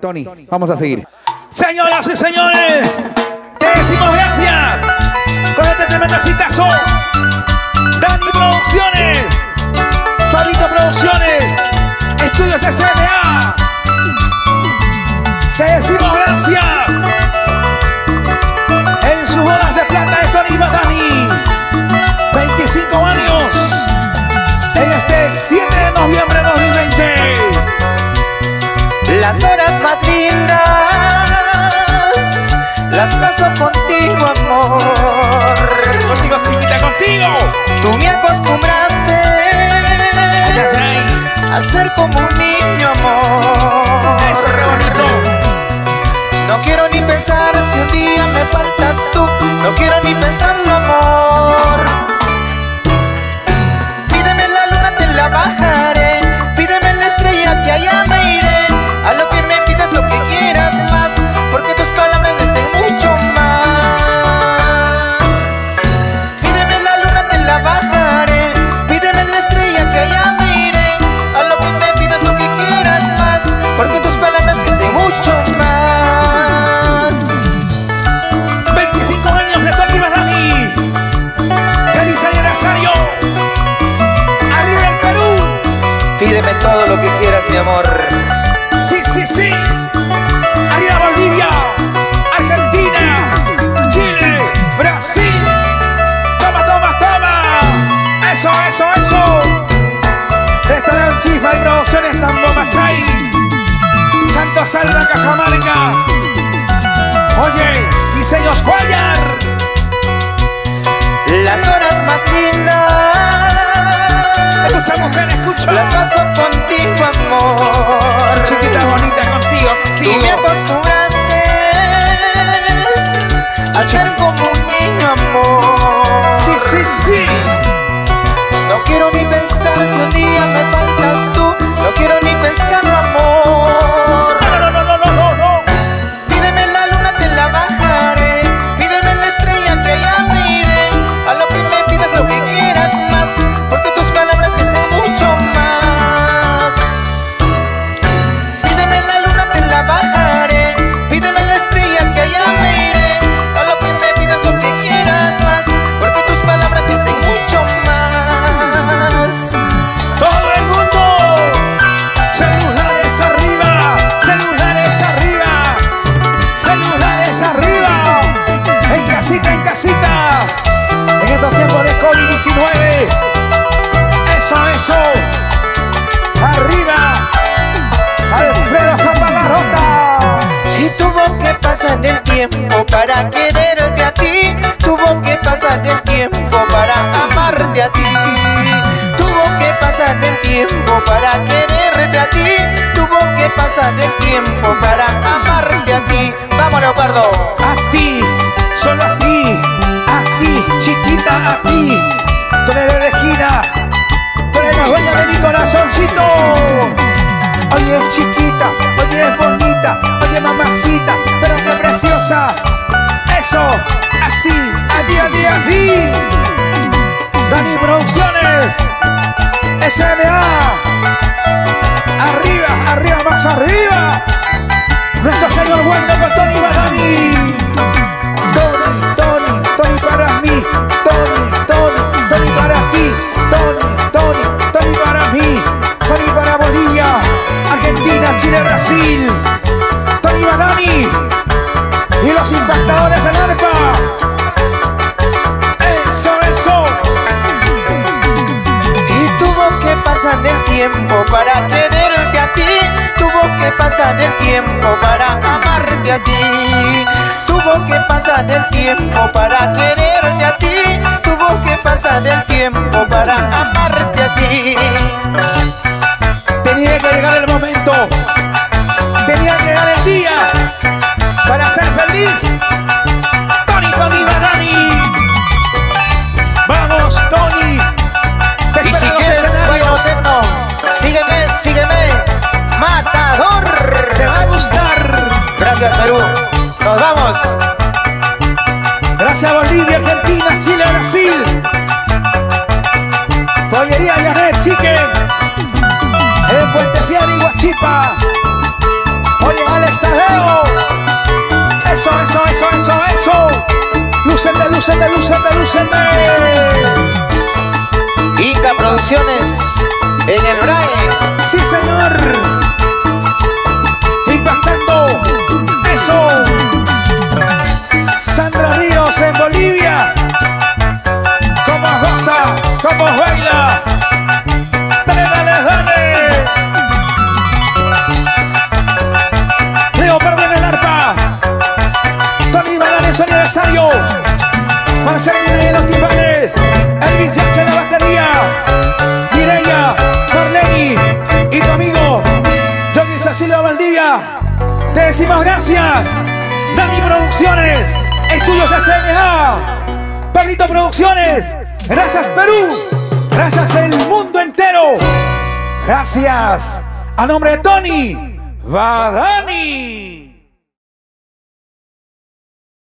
Tony, vamos a seguir. Señoras y señores, te decimos gracias con este tremendo citazo. Dani Producciones, Pablito Producciones, Estudios SMA. Te decimos gracias en sus bodas de plata de Tony Badani. 25 años en este 7 de noviembre de 2020. Las horas más lindas las paso contigo, amor. Contigo, chiquita, contigo. Tú me acostumbraste a ser como un niño, amor. Eso, qué bonito. No quiero ni pensar si un día me faltas tú. No quiero ni pensarlo, amor. Pídeme la luna, te la bajaré. Pídeme la estrella, que allá me iré. A lo que me pidas lo que quieras más, porque tus palabras me dicen mucho más. Pídeme la luna, te la bajaré. Pídeme la estrella, que allá me iré. A lo que me pidas lo que quieras más, porque tus palabras me dicen mucho más. 25 años de Tony Badani. Feliz aniversario. Arriba el Perú. Pídeme todo lo que quieras, mi amor. Sí, sí, sí. Arriba Bolivia, Argentina, Chile, Brasil. Toma, toma, toma. Eso, eso, eso. Restaurante Chifa y Producciones Tambo Machay. Santo Salva, Cajamarca. Oye, Diseños Cuellar. Las horas más lindas Esa mujer escucha. las paso contigo, amor. Chiquita bonita, contigo, Tú me contigo. acostumbraste a ser como un niño, amor. Sí, sí, sí. No quiero ni pensar si un día me faltas tú. No quiero ni pensarlo, amor. No, no, no, no, no, no, no. Pídeme la luna, te la bajaré. Pídeme la estrella, que allá me iré. A lo que me pidas lo que quieras más, porque tus palabras me dicen mucho más. Pídeme la luna, te la bajaré. Pídeme la estrella, que allá me iré. A lo que me pidas lo que quieras más, porque tus palabras me dicen mucho más. Todo el mundo. Celulares arriba. Celulares arriba. Celulares arriba. En casita, en casita. En estos tiempos de COVID-19. Eso, eso. Arriba. Alfredo Capalarota. Y tuvo que pasar el tiempo para quererte a ti. Tuvo que pasar el tiempo para amarte a ti. Tuvo que pasar el tiempo para quererte a ti. Tuvo que pasar el tiempo para amarte a ti. Vamos, Leopardo. A ti, solo a ti, chiquita, a ti. Tú eres la elegida, tú eres la dueña de mi corazoncito. Oye, es chiquita, oye, es bonita, oye, mamacita, pero qué preciosa. Eso, así, a ti, a ti, a ti. Dani Producciones, SMA. Arriba, arriba, más arriba. Nuestro señor bueno con Tony Badani. Tony, Tony, Tony para mí. Tony, Tony, Tony para ti. Tony, Tony, Tony para mí. Tony para Bolivia, Argentina, Chile, Brasil. Tony Badani y los impactadores del arpa. Eso, eso. Y tuvo que pasar el tiempo para quererte a ti. Tuvo que pasar el tiempo para amarte a ti. Tuvo que pasar el tiempo para quererte a ti. Tuvo que pasar el tiempo para amarte a ti. Tenía que llegar el momento. Tenía que llegar el día para ser feliz. Tony Badani. Vamos, Tony. Te Y si espero en los quieres escenarios. bueno tecno, sígueme, sígueme, Matador. Te va a gustar. Gracias, Perú. Nos vamos. Gracias Bolivia, Argentina, Chile, Brasil. Pollería Janet Chicken. En Puente Fiel y Huachipa. Oye, lúcete, lúcete, lúcete, lúcete. Inca Producciones en el Braille. Sí, señor. Impactando. Eso. Sandra Ríos en Bolivia. Como goza, como baila. Dale, dale, dale. Leo Verde en el arpa. Tony Badán en su aniversario. Marcelina en los timbales. Elvis Yacha en la batería. Mireya, Marleni y tu amigo Yogi Cecilio Valdivia. Te decimos gracias. Dani Producciones, Estudios SMA, Pablito Producciones. Gracias Perú. Gracias el mundo entero. Gracias a nombre de Tony Badani.